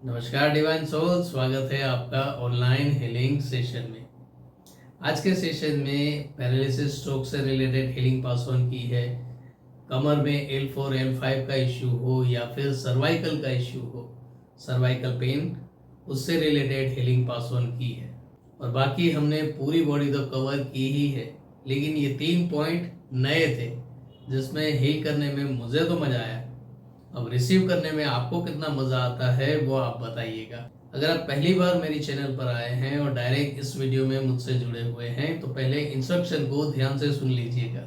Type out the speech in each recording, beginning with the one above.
नमस्कार divine soul, स्वागत है आपका ऑनलाइन हीलिंग सेशन में। आज के सेशन में पैरालिसिस स्ट्रोक से रिलेटेड हीलिंग पास ऑन की है। कमर में L4 L5 का इश्यू हो या फिर सर्वाइकल का इश्यू हो, सर्वाइकल पेन, उससे रिलेटेड हीलिंग पास ऑन की है। और बाकी हमने पूरी बॉडी तो कवर की ही है, लेकिन ये 3 पॉइंट नए थे जिसमें हील करने में मुझे तो मज़ा आया। अब रिसीव करने में आपको कितना मज़ा आता है वो आप बताइएगा। अगर आप पहली बार मेरी चैनल पर आए हैं और डायरेक्ट इस वीडियो में मुझसे जुड़े हुए हैं तो पहले इंस्ट्रक्शन को ध्यान से सुन लीजिएगा,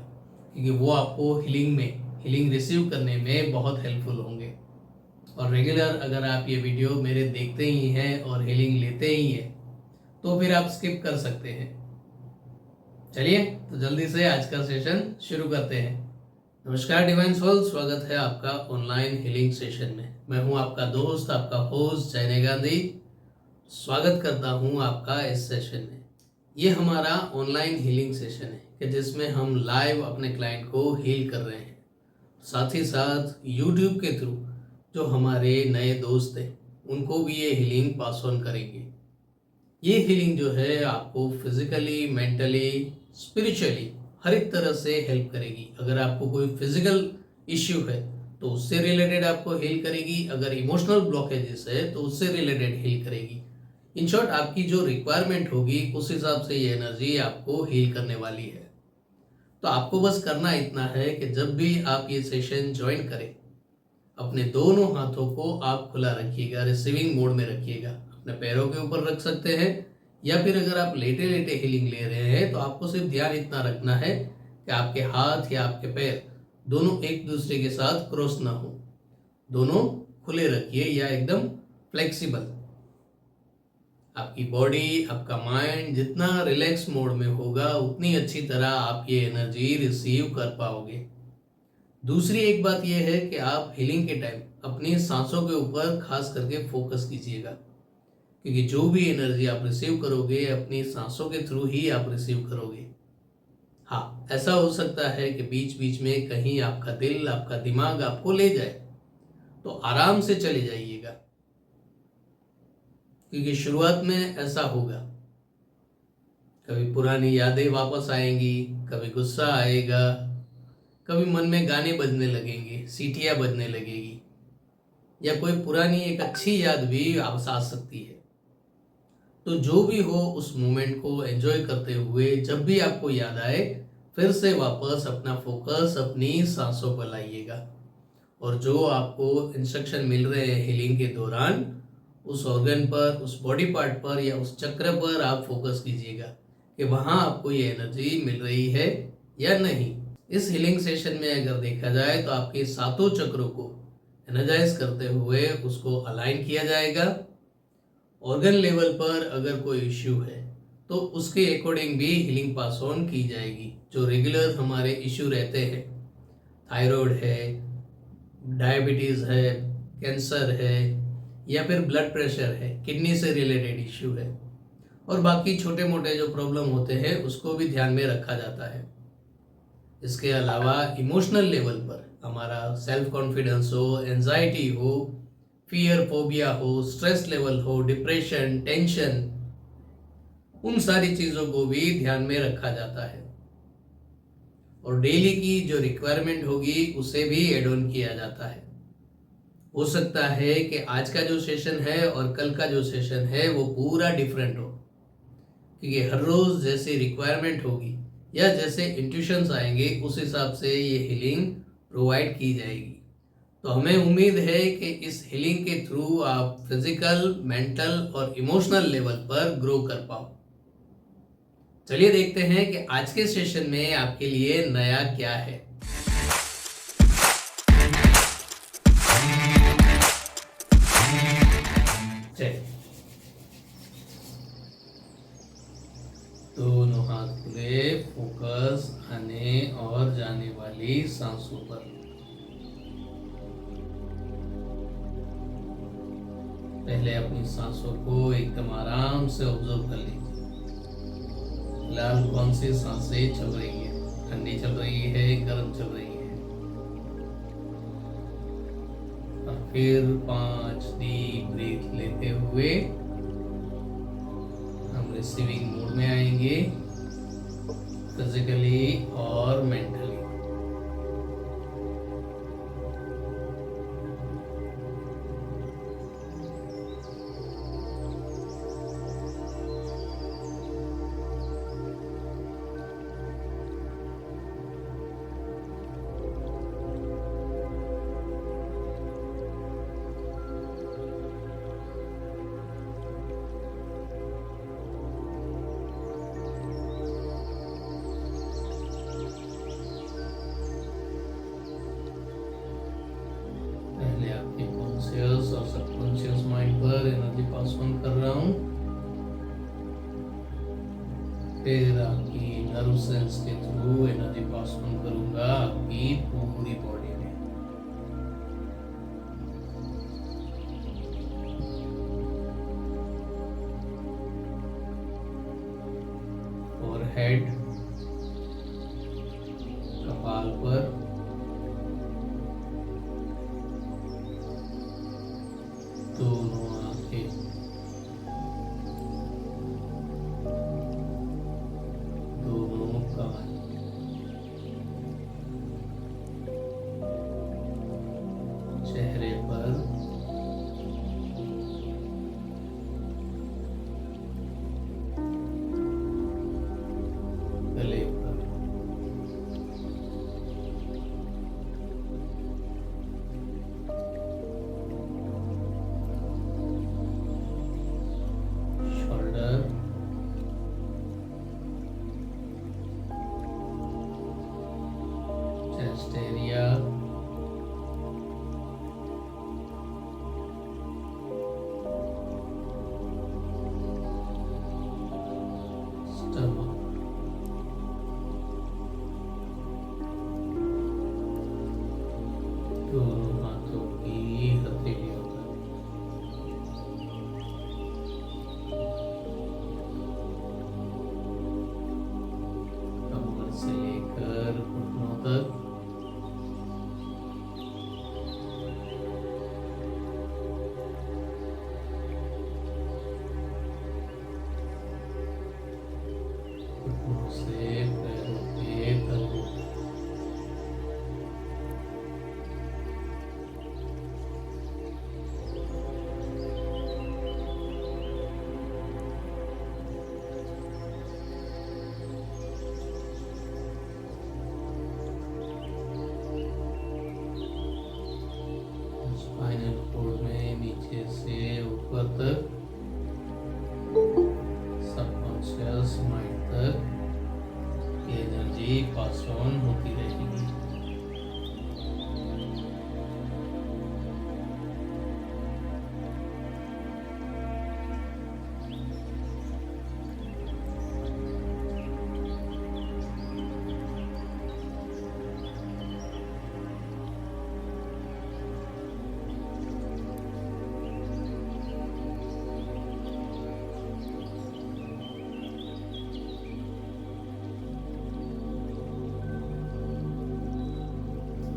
क्योंकि वो आपको हीलिंग रिसीव करने में बहुत हेल्पफुल होंगे। और रेगुलर अगर आप ये वीडियो मेरे देखते ही हैं और हीलिंग लेते ही हैं तो फिर आप स्किप कर सकते हैं। चलिए तो जल्दी से आज का सेशन शुरू करते हैं। नमस्कार डिवाइन सोल, स्वागत है आपका ऑनलाइन हीलिंग सेशन में। मैं हूं आपका दोस्त, आपका होस्ट जैने गांधी। स्वागत करता हूं आपका इस सेशन में। ये हमारा ऑनलाइन हीलिंग सेशन है कि जिसमें हम लाइव अपने क्लाइंट को हील कर रहे हैं। साथ ही साथ यूट्यूब के थ्रू जो हमारे नए दोस्त हैं उनको भी ये हीलिंग पास ऑन करेंगे। ये हीलिंग जो है आपको फिजिकली, मेंटली, स्पिरिचुअली हर एक तरह से हेल्प करेगी। अगर आपको कोई फिजिकल इश्यू है तो उससे रिलेटेड आपको हील करेगी, अगर इमोशनल ब्लॉकेजेस है तो उससे रिलेटेड हील करेगी। इन शॉर्ट आपकी जो रिक्वायरमेंट होगी उस हिसाब से ये एनर्जी आपको हील करने वाली है। तो आपको बस करना इतना है कि जब भी आप ये सेशन ज्वाइन करें, अपने दोनों हाथों को आप खुला रखिएगा, रिसीविंग मोड में रखिएगा। अपने पैरों के ऊपर रख सकते हैं या फिर अगर आप लेटे लेटे हीलिंग ले रहे हैं तो आपको सिर्फ ध्यान इतना रखना है कि आपके हाथ या आपके पैर दोनों एक दूसरे के साथ क्रॉस ना हो। दोनों खुले रखिए या एकदम फ्लेक्सिबल। आपकी बॉडी, आपका माइंड जितना रिलैक्स मोड में होगा उतनी अच्छी तरह आप ये एनर्जी रिसीव कर पाओगे। दूसरी एक बात यह है कि आप हीलिंग के टाइम अपनी सांसों के ऊपर खास करके फोकस कीजिएगा, क्योंकि जो भी एनर्जी आप रिसीव करोगे अपनी सांसों के थ्रू ही आप रिसीव करोगे। हाँ, ऐसा हो सकता है कि बीच बीच में कहीं आपका दिल, आपका दिमाग आपको ले जाए, तो आराम से चले जाइएगा, क्योंकि शुरुआत में ऐसा होगा। कभी पुरानी यादें वापस आएंगी, कभी गुस्सा आएगा, कभी मन में गाने बजने लगेंगे, सीटियाँ बजने लगेगी, या कोई पुरानी एक अच्छी याद भी वापस आ सकती है। तो जो भी हो उस मोमेंट को एंजॉय करते हुए जब भी आपको याद आए फिर से वापस अपना फोकस अपनी सांसों पर लाइएगा। और जो आपको इंस्ट्रक्शन मिल रहे हैं हीलिंग के दौरान, उस ऑर्गन पर, उस बॉडी पार्ट पर या उस चक्र पर आप फोकस कीजिएगा कि वहाँ आपको ये एनर्जी मिल रही है या नहीं। इस हीलिंग सेशन में अगर देखा जाए तो आपके 7 चक्रों को एनर्जाइज करते हुए उसको अलाइन किया जाएगा। ऑर्गन लेवल पर अगर कोई इश्यू है तो उसके अकॉर्डिंग भी हीलिंग पास ऑन की जाएगी। जो रेगुलर हमारे इश्यू रहते हैं, थायराइड है, डायबिटीज़ है, कैंसर है, या फिर ब्लड प्रेशर है, किडनी से रिलेटेड इश्यू है, और बाकी छोटे मोटे जो प्रॉब्लम होते हैं उसको भी ध्यान में रखा जाता है। इसके अलावा इमोशनल लेवल पर हमारा सेल्फ कॉन्फिडेंस हो, एंजाइटी हो, फियर, फोबिया हो, स्ट्रेस लेवल हो, डिप्रेशन, टेंशन, उन सारी चीज़ों को भी ध्यान में रखा जाता है। और डेली की जो रिक्वायरमेंट होगी उसे भी एड ऑन किया जाता है। हो सकता है कि आज का जो सेशन है और कल का जो सेशन है वो पूरा डिफरेंट हो, क्योंकि हर रोज़ जैसी रिक्वायरमेंट होगी या जैसे इंट्यूशंस आएंगे उस हिसाब से ये हीलिंग प्रोवाइड की जाएगी। तो हमें उम्मीद है कि इस हीलिंग के थ्रू आप फिजिकल, मेंटल और इमोशनल लेवल पर ग्रो कर पाओ। चलिए देखते हैं कि आज के सेशन में आपके लिए नया क्या है। चलिए, दोनों हाथ खुले, फोकस आने और जाने वाली सांसों पर। पहले अपनी सांसों को एकदम आराम से ऑब्जर्व कर लीजिए। फिलहाल कौन सी सांसें चल रही है, ठंडी चल रही है, गर्म चल रही है। और फिर 5 डीप ब्रीथ लेते हुए हम रिसीविंग मोड में आएंगे, फिजिकली और मेंटली। आपके कॉन्शियस और सबकॉन्शियस माइंड पर एनर्जी पास ऑन कर रहा हूँ, फिर आपकी नर्व सेंस के थ्रू एनर्जी पास ऑन करूंगा आपकी पूरी बॉडी में। फोरहेड, कपाल पर, दोनों आंखें, दोनों कान, चेहरे पर, गले पर, chest area, stomach, दोनों हाथों की हथेलियों तक, कमर से लेकर घुटनों तक, घुटनों से पैरों के तलवों तक। स्पाइनल कोड में नीचे से ऊपर तक, सबकॉन्शियस माइंड तक ये एनर्जी पास ऑन होती रहेगी।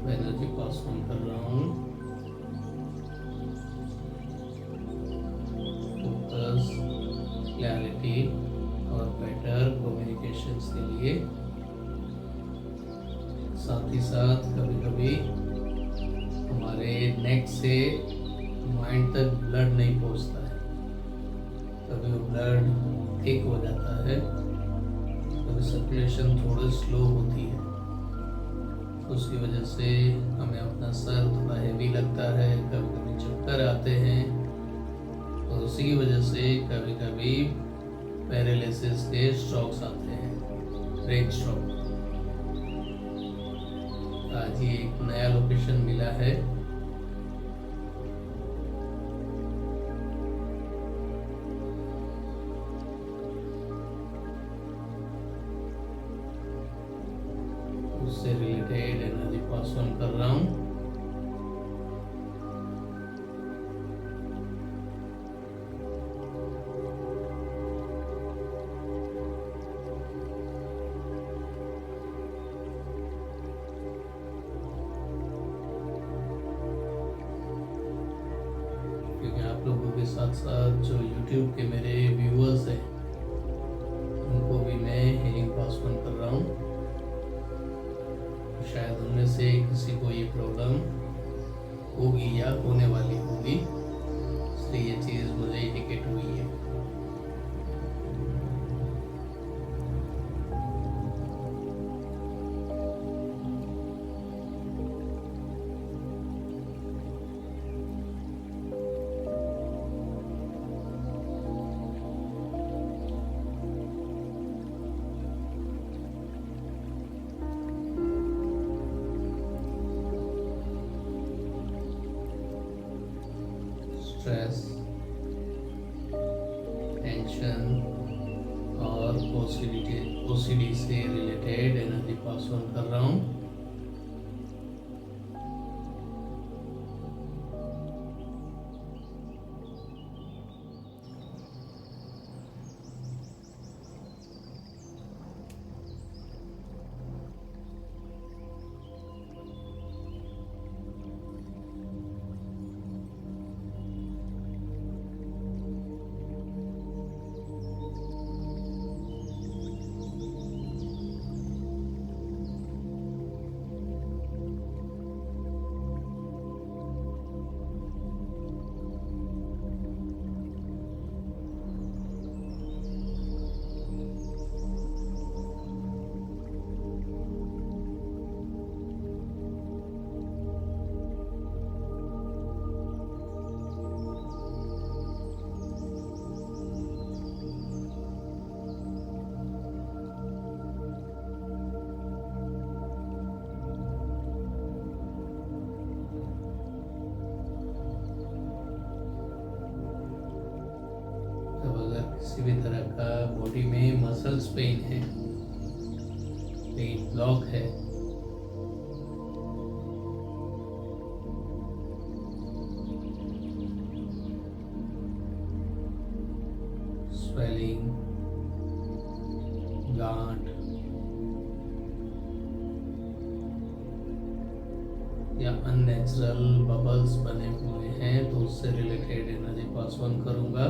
एनर्जी पास ऑन कर रहा हूँ, फोकस, क्लैरिटी और बेटर कम्युनिकेशंस के लिए। साथ ही साथ कभी कभी हमारे नेक से माइंड तक ब्लड नहीं पहुंचता है, कभी वो ब्लड थिक हो जाता है, कभी सर्कुलेशन थोड़ी स्लो होती है, उसकी वजह से हमें अपना सर थोड़ा हैवी लगता है, कभी कभी चक्कर आते हैं, और उसी की वजह से कभी कभी पैरालिसिस के स्ट्रोक्स आते हैं, ब्रेन स्ट्रोक। आज ही एक नया लोकेशन मिला है, उससे रिलेटेड एनर्जी पास ऑन कर रहा हूँ। क्योंकि आप लोगों के साथ साथ जो YouTube के मेरे व्यूअर्स हैं उनको भी मैं हीलिंग पास ऑन कर रहा हूँ। शायद उनमें से किसी को ये प्रॉब्लम होगी या होने वाली होगी, इसलिए ये चीज़ मुझे इंडिकेट हुई है। स्ट्रेस, टेंशन और ओसीडी से रिलेटेड एनर्जी पास ऑन कर रहा हूँ। किसी भी तरह का बॉडी में मसल्स पेन है, पेन ब्लॉक है, स्वेलिंग, गांठ या अननेचुरल बबल्स बने हुए हैं तो उससे रिलेटेड एनर्जी पास ऑन करूंगा।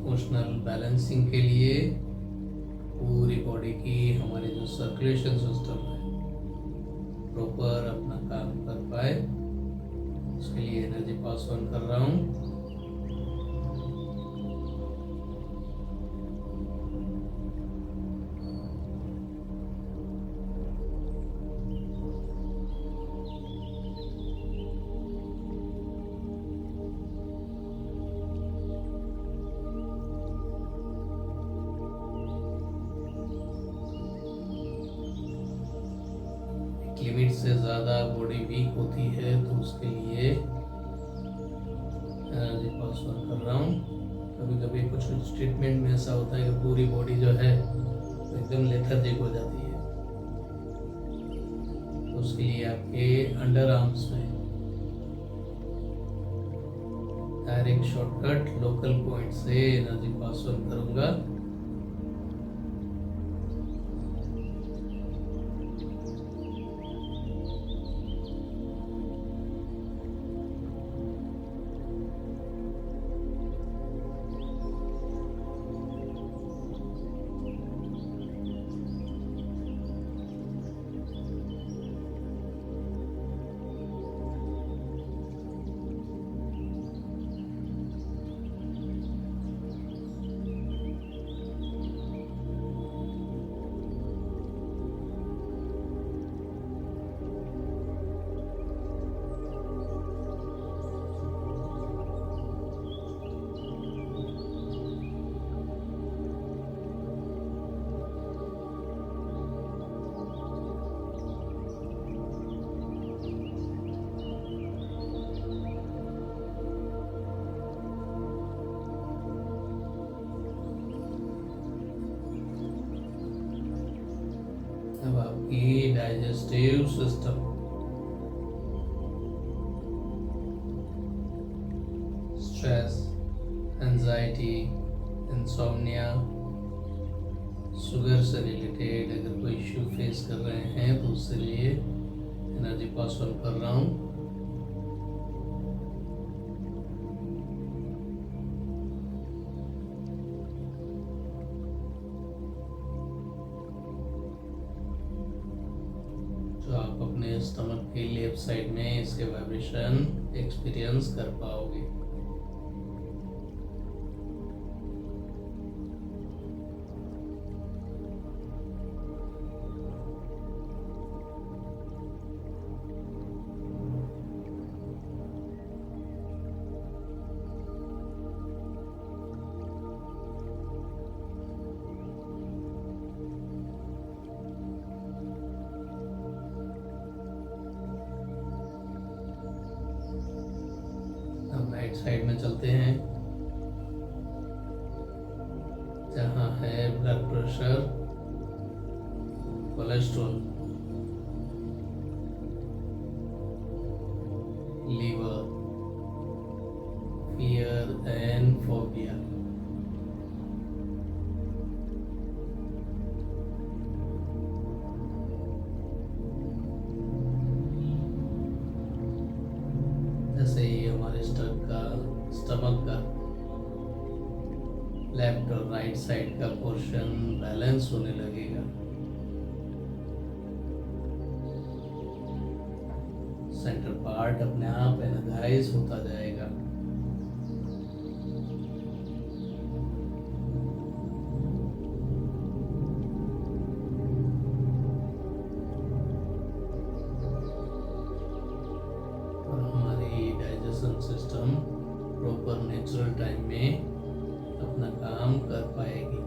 इमोशनल बैलेंसिंग के लिए पूरी बॉडी की हमारी जो सर्कुलेशन सिस्टम है प्रॉपर अपना काम कर पाए, उसके लिए एनर्जी पास ऑन कर रहा हूँ। लिमिट से ज़्यादा बॉडी वीक होती है तो उसके लिए एनर्जी पास ऑन कर रहा हूँ। कभी कभी कुछ कुछ ट्रीटमेंट में ऐसा होता है कि पूरी बॉडी जो है तो एकदम लेथर्जिक हो जाती है, तो उसके लिए आपके अंडर आर्म्स में डायरेक्ट शॉर्टकट लोकल पॉइंट से एनर्जी पास ऑन करूँगा। आपकी digestive system, stress, anxiety, insomnia, sugar से रिलेटेड अगर कोई इश्यू फेस कर रहे हैं तो उसके लिए एनर्जी पास ऑन कर रहा हूँ। तो आप अपने स्टमक के लेफ्ट साइड में इसके वाइब्रेशन एक्सपीरियंस कर पाओगे। राइट साइड में चलते हैं, जहाँ है blood pressure, cholesterol, liver, fear and phobia. जैसे ही हमारे स्टमक का लेफ्ट और राइट साइड का पोर्शन बैलेंस होने लगेगा, सेंटर पार्ट अपने आप एनर्जाइज होता जाएगा। सिस्टम प्रॉपर नेचुरल टाइम में अपना काम कर पाएगी।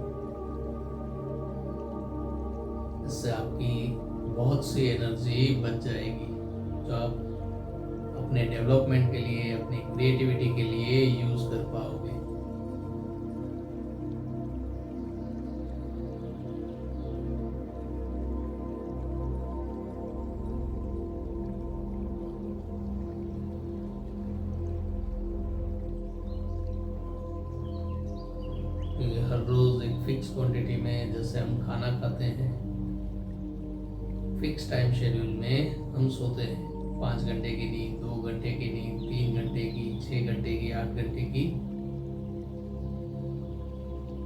इससे आपकी बहुत सी एनर्जी बच जाएगी जो आप अपने डेवलपमेंट के लिए, अपनी क्रिएटिविटी के लिए यूज कर पाओगे। हर रोज एक फिक्स क्वांटिटी में जैसे हम खाना खाते हैं, फिक्स टाइम शेड्यूल में हम सोते हैं, 5 घंटे की नींद, 2 घंटे की नींद, 3 घंटे की, 6 घंटे की, 8 घंटे की।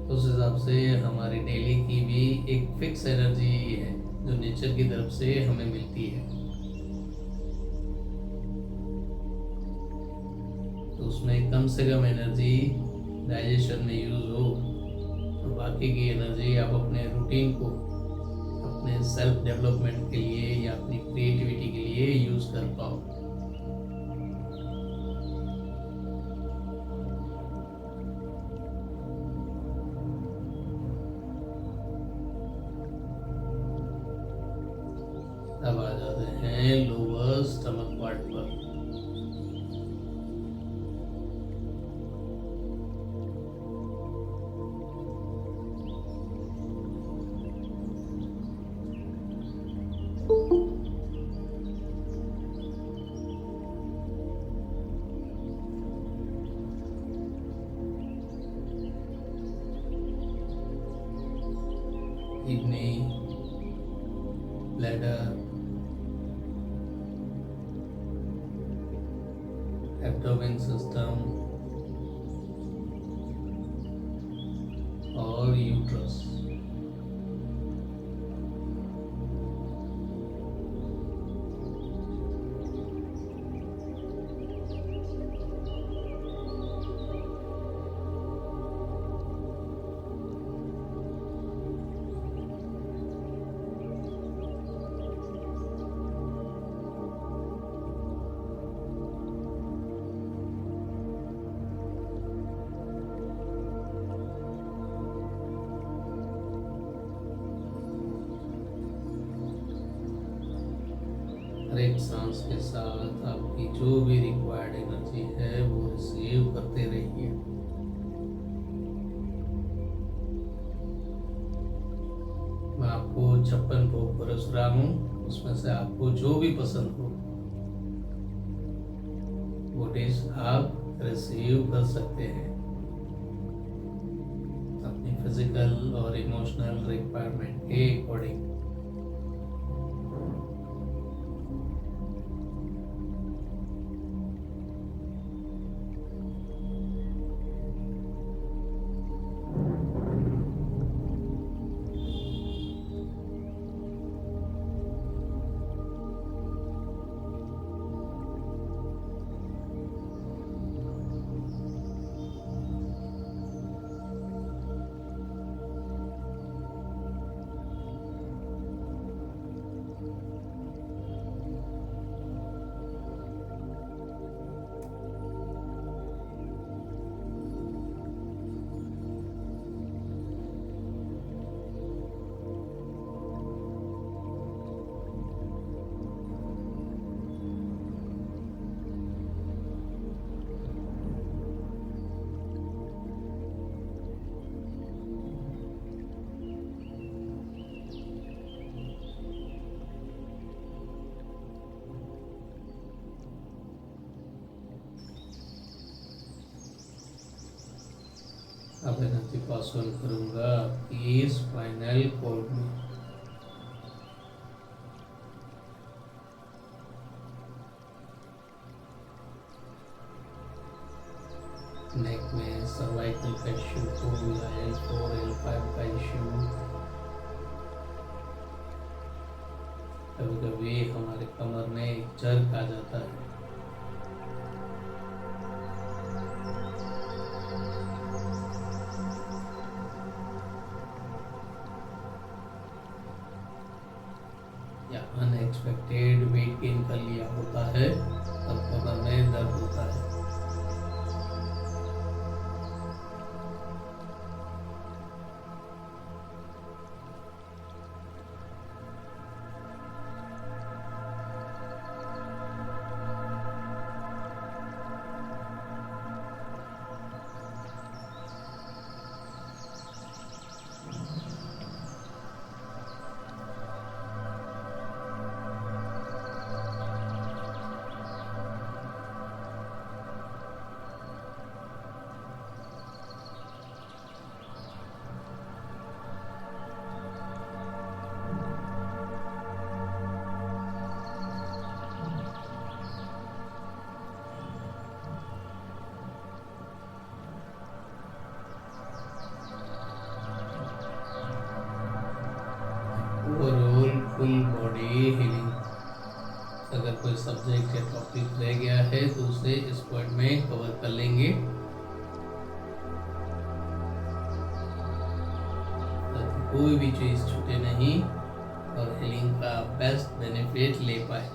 उस हिसाब से हमारी डेली की भी एक फिक्स एनर्जी है जो नेचर की तरफ से हमें मिलती है। तो उसमें कम से कम एनर्जी डाइजेशन में यूज हो, और बाकी की एनर्जी आप अपने रूटीन को, अपने सेल्फ डेवलपमेंट के लिए या अपनी क्रिएटिविटी के लिए यूज कर पाओ। अब आ जाते हैं लोअर स्टमक पार्ट पर। किडनी, ब्लैडर, एब्डोमेन सिस्टम और यूट्रस। हर एक सांस के साथ आपकी जो भी रिक्वायर्ड एनर्जी है वो रिसीव करते रहिए। मैं आपको 56 भोग परस रहा हूँ, उसमें से आपको जो भी पसंद हो वो डिश आप रिसीव कर सकते हैं अपनी फिजिकल और इमोशनल रिक्वायरमेंट के अकॉर्डिंग। अब एनर्जी पास ऑन करूंगा आपकी स्पाइनल कॉर्ड में। नेक में सर्वाइकल का इश्यू हो या L4 L5 का इश्यू, कभी कभी हमारे कमर में एक जर्क आ जाता है। या अनएक्सपेक्टेड वेट गेन कर लिया होता है तब कमर में दर्द होता है। Overall full body healing. अगर कोई सब्जेक्ट या टॉपिक रह गया है तो उसे इस पॉइंट में कवर कर लेंगे ताकि कोई भी चीज़ छूटे नहीं और हीलिंग का बेस्ट बेनिफिट ले पाए।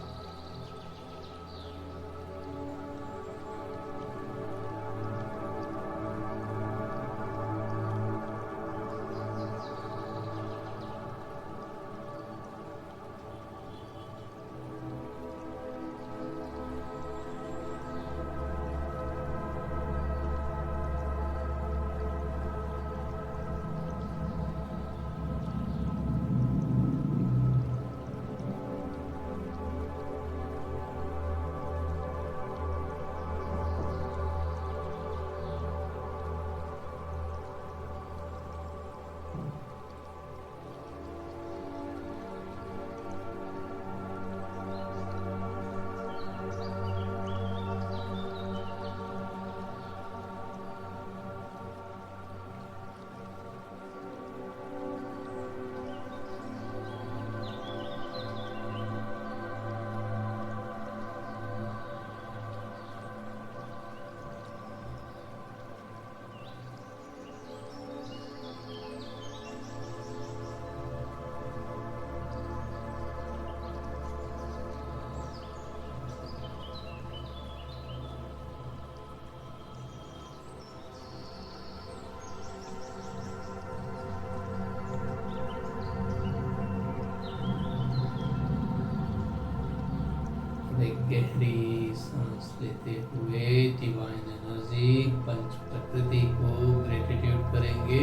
एक गहरी सांस लेते हुए डिवाइन एनर्जी पंच प्रकृति को ग्रेटिट्यूड करेंगे।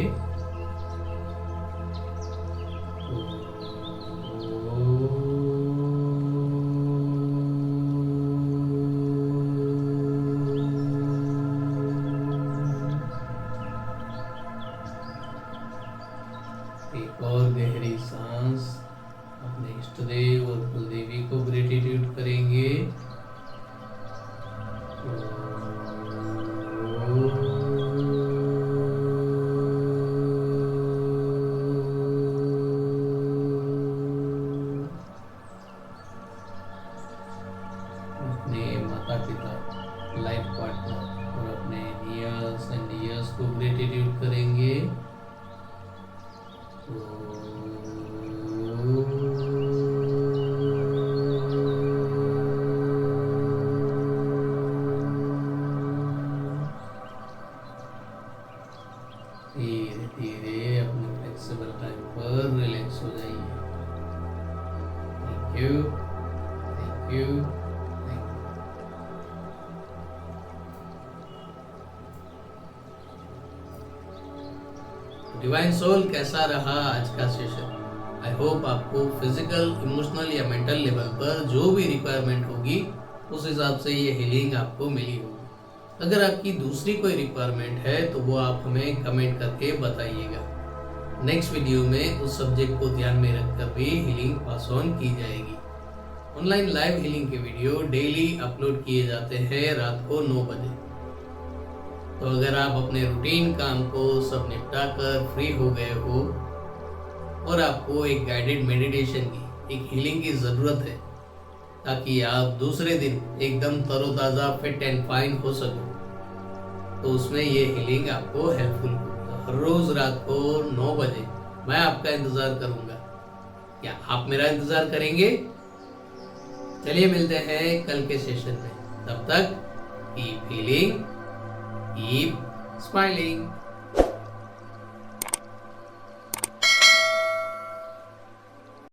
और गहरी सांस। अपने इष्ट देव और कुलदेवी को ग्रेटिट्यूड करेंगे। अपने माता पिता, लाइफ पार्टनर और अपने नियर्स एंड नियर्स को ग्रेटिट्यूड करेंगे। धीरे धीरे अपने फ्लेक्सिबल टाइम पर रिलैक्स हो जाइए। Thank you, thank you, thank you. Divine soul, कैसा रहा आज का सेशन? आई होप आपको फिजिकल, इमोशनल या मेंटल लेवल पर जो भी रिक्वायरमेंट होगी उस हिसाब से ये हीलिंग आपको मिली होगी। अगर आपकी दूसरी कोई रिक्वायरमेंट है तो वो आप हमें कमेंट करके बताइएगा। नेक्स्ट वीडियो में उस सब्जेक्ट को ध्यान में रखकर भी हीलिंग पास ऑन की जाएगी। ऑनलाइन लाइव हीलिंग के वीडियो डेली अपलोड किए जाते हैं रात को 9 बजे। तो अगर आप अपने रूटीन काम को सब निपटा कर फ्री हो गए हो और आपको एक गाइडेड मेडिटेशन की, एक हीलिंग की ज़रूरत है ताकि आप दूसरे दिन एकदम तरोताज़ा, फिट एंड फाइन हो सको, तो उसमें ये हीलिंग आपको हेल्पफुल होगी। हर रोज़ रात को 9 बजे मैं आपका इंतज़ार करूँगा। क्या आप मेरा इंतज़ार करेंगे? चलिए मिलते हैं कल के सेशन में। तब तक कीप हीलिंग, कीप स्माइलिंग।